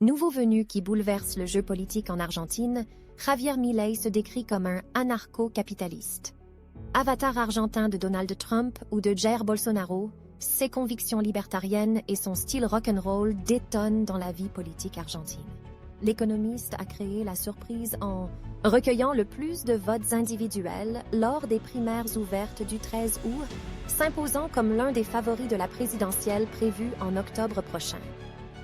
Nouveau venu qui bouleverse le jeu politique en Argentine, Javier Milei se décrit comme un anarcho-capitaliste. Avatar argentin de Donald Trump ou de Jair Bolsonaro, ses convictions libertariennes et son style rock'n'roll détonnent dans la vie politique argentine. L'économiste a créé la surprise en recueillant le plus de votes individuels lors des primaires ouvertes du 13 août, s'imposant comme l'un des favoris de la présidentielle prévue en octobre prochain.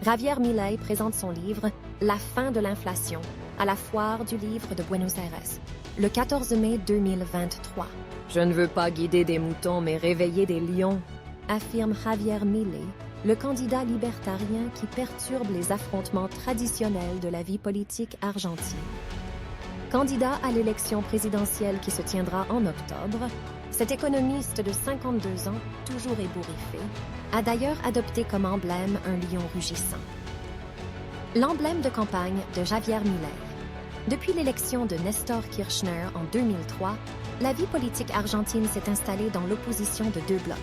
Javier Milei présente son livre « La fin de l'inflation » à la foire du livre de Buenos Aires, le 14 mai 2023. « Je ne veux pas guider des moutons mais réveiller des lions », affirme Javier Milei, le candidat libertarien qui perturbe les affrontements traditionnels de la vie politique argentine. Candidat à l'élection présidentielle qui se tiendra en octobre, cet économiste de 52 ans, toujours ébouriffé, a d'ailleurs adopté comme emblème un lion rugissant. L'emblème de campagne de Javier Milei. Depuis l'élection de Néstor Kirchner en 2003, la vie politique argentine s'est installée dans l'opposition de deux blocs.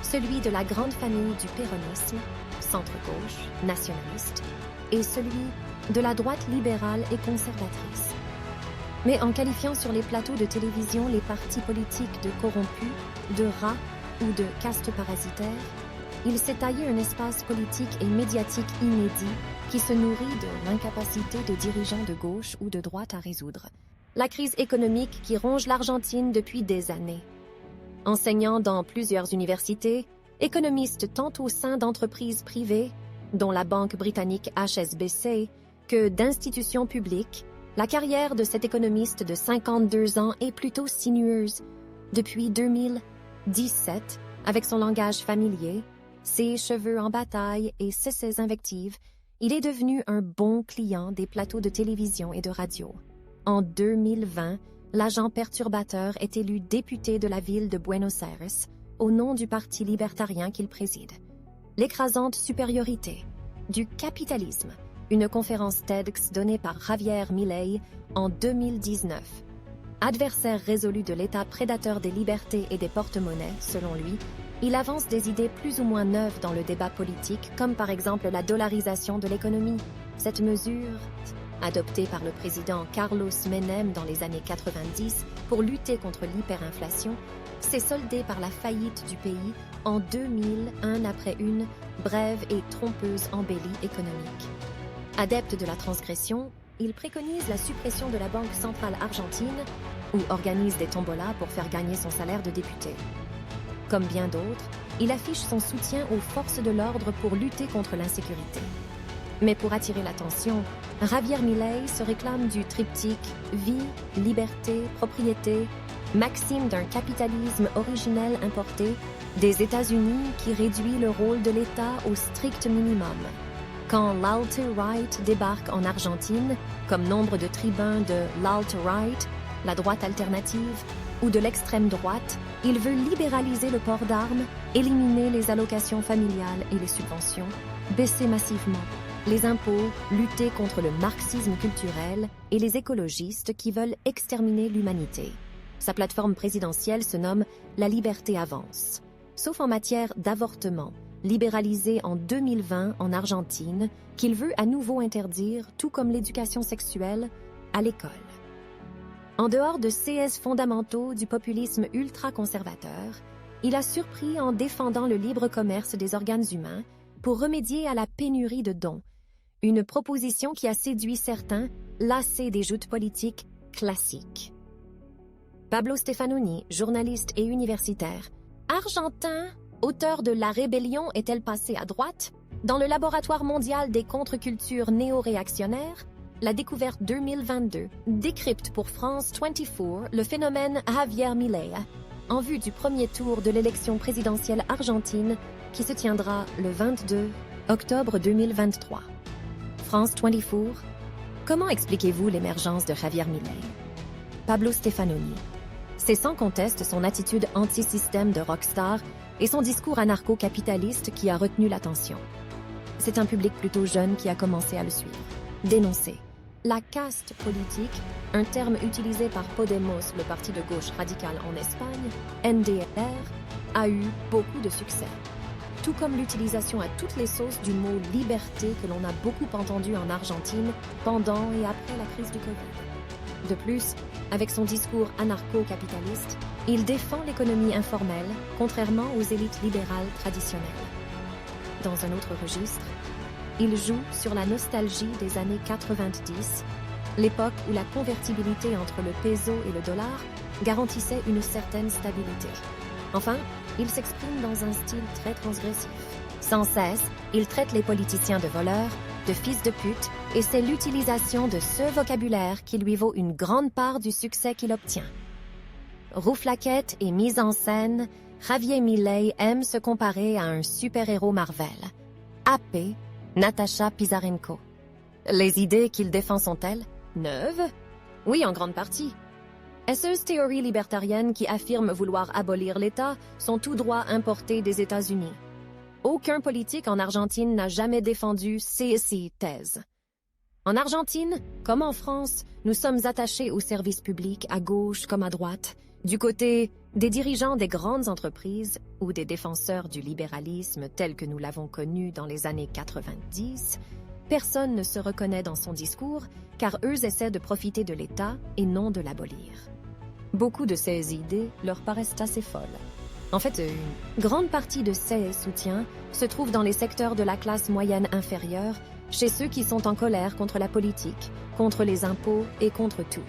Celui de la grande famille du péronisme, centre-gauche, nationaliste, et celui de la droite libérale et conservatrice. Mais en qualifiant sur les plateaux de télévision les partis politiques de corrompus, de rats ou de castes parasitaires, il s'est taillé un espace politique et médiatique inédit qui se nourrit de l'incapacité de dirigeants de gauche ou de droite à résoudre la crise économique qui ronge l'Argentine depuis des années. Enseignant dans plusieurs universités, économiste tant au sein d'entreprises privées, dont la banque britannique HSBC, que d'institutions publiques, la carrière de cet économiste de 52 ans est plutôt sinueuse. Depuis 2017, avec son langage familier, ses cheveux en bataille et ses invectives, il est devenu un bon client des plateaux de télévision et de radio. En 2020, l'agent perturbateur est élu député de la ville de Buenos Aires au nom du parti libertarien qu'il préside. L'écrasante supériorité du capitalisme, une conférence TEDx donnée par Javier Milei en 2019. Adversaire résolu de l'État prédateur des libertés et des porte-monnaies, selon lui, il avance des idées plus ou moins neuves dans le débat politique, comme par exemple la dollarisation de l'économie. Cette mesure, adoptée par le président Carlos Menem dans les années 90 pour lutter contre l'hyperinflation, s'est soldée par la faillite du pays en 2001 après une brève et trompeuse embellie économique. Adepte de la transgression, il préconise la suppression de la Banque centrale argentine ou organise des tombolas pour faire gagner son salaire de député. Comme bien d'autres, il affiche son soutien aux forces de l'ordre pour lutter contre l'insécurité. Mais pour attirer l'attention, Javier Milei se réclame du triptyque vie, liberté, propriété, maxime d'un capitalisme originel importé des États-Unis qui réduit le rôle de l'État au strict minimum. Quand l'alt-right débarque en Argentine, comme nombre de tribuns de l'alt-right, la droite alternative, ou de l'extrême droite, il veut libéraliser le port d'armes, éliminer les allocations familiales et les subventions, baisser massivement les impôts, lutter contre le marxisme culturel et les écologistes qui veulent exterminer l'humanité. Sa plateforme présidentielle se nomme « La liberté avance », sauf en matière d'avortement, libéralisé en 2020 en Argentine, qu'il veut à nouveau interdire, tout comme l'éducation sexuelle, à l'école. En dehors de ces fondamentaux du populisme ultra-conservateur, il a surpris en défendant le libre commerce des organes humains pour remédier à la pénurie de dons, une proposition qui a séduit certains, lassés des joutes politiques classiques. Pablo Stefanoni, journaliste et universitaire, argentin, auteur de La rébellion est-elle passée à droite? Dans le laboratoire mondial des contre-cultures néo-réactionnaires, la découverte 2022 décrypte pour France 24 le phénomène Javier Milei en vue du premier tour de l'élection présidentielle argentine qui se tiendra le 22 octobre 2023. France 24, comment expliquez-vous l'émergence de Javier Milei? Pablo Stefanoni. C'est sans conteste son attitude anti-système de rockstar et son discours anarcho-capitaliste qui a retenu l'attention. C'est un public plutôt jeune qui a commencé à le suivre. Dénoncer la caste politique, un terme utilisé par Podemos, le parti de gauche radical en Espagne, NDR, a eu beaucoup de succès. tout comme l'utilisation à toutes les sauces du mot « liberté » que l'on a beaucoup entendu en Argentine pendant et après la crise du Covid. De plus, avec son discours anarcho-capitaliste, il défend l'économie informelle, contrairement aux élites libérales traditionnelles. Dans un autre registre, il joue sur la nostalgie des années 90, l'époque où la convertibilité entre le peso et le dollar garantissait une certaine stabilité. Enfin, il s'exprime dans un style très transgressif. Sans cesse, il traite les politiciens de voleurs, de fils de pute, et c'est l'utilisation de ce vocabulaire qui lui vaut une grande part du succès qu'il obtient. Rouflaquette et mise en scène, Javier Milei aime se comparer à un super-héros Marvel. AP, Natasha Pisarenko. Les idées qu'il défend sont-elles neuves? Oui, en grande partie. Ces théories libertariennes qui affirment vouloir abolir l'État sont tout droit importées des États-Unis. Aucun politique en Argentine n'a jamais défendu ces thèses. En Argentine, comme en France, nous sommes attachés au service public à gauche comme à droite, du côté des dirigeants des grandes entreprises ou des défenseurs du libéralisme tel que nous l'avons connu dans les années 90. Personne ne se reconnaît dans son discours car eux essaient de profiter de l'État et non de l'abolir. Beaucoup de ces idées leur paraissent assez folles. En fait, une grande partie de ces soutiens se trouve dans les secteurs de la classe moyenne inférieure, chez ceux qui sont en colère contre la politique, contre les impôts et contre tout.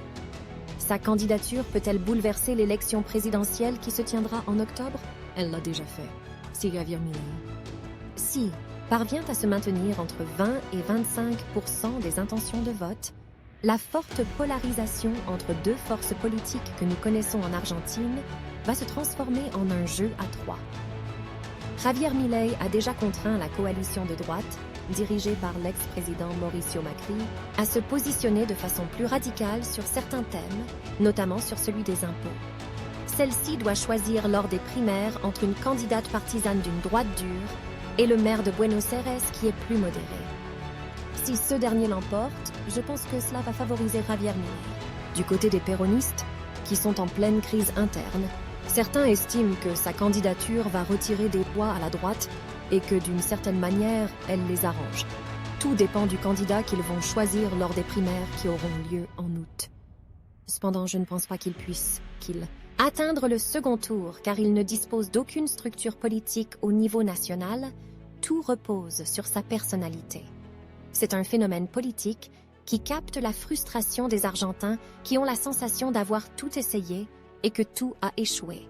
Sa candidature peut-elle bouleverser l'élection présidentielle qui se tiendra en octobre? Elle l'a déjà fait. Si Javier Milei. Si parvient à se maintenir entre 20 et 25% des intentions de vote, la forte polarisation entre deux forces politiques que nous connaissons en Argentine va se transformer en un jeu à trois. Javier Milei a déjà contraint la coalition de droite, dirigée par l'ex-président Mauricio Macri, à se positionner de façon plus radicale sur certains thèmes, notamment sur celui des impôts. Celle-ci doit choisir lors des primaires entre une candidate partisane d'une droite dure et le maire de Buenos Aires qui est plus modéré. Si ce dernier l'emporte, je pense que cela va favoriser Javier Milei. Du côté des péronistes, qui sont en pleine crise interne, certains estiment que sa candidature va retirer des voix à la droite et que d'une certaine manière, elle les arrange. Tout dépend du candidat qu'ils vont choisir lors des primaires qui auront lieu en août. Cependant, je ne pense pas qu'il puisse atteindre le second tour car il ne dispose d'aucune structure politique au niveau national. Tout repose sur sa personnalité. C'est un phénomène politique qui capte la frustration des Argentins qui ont la sensation d'avoir tout essayé et que tout a échoué.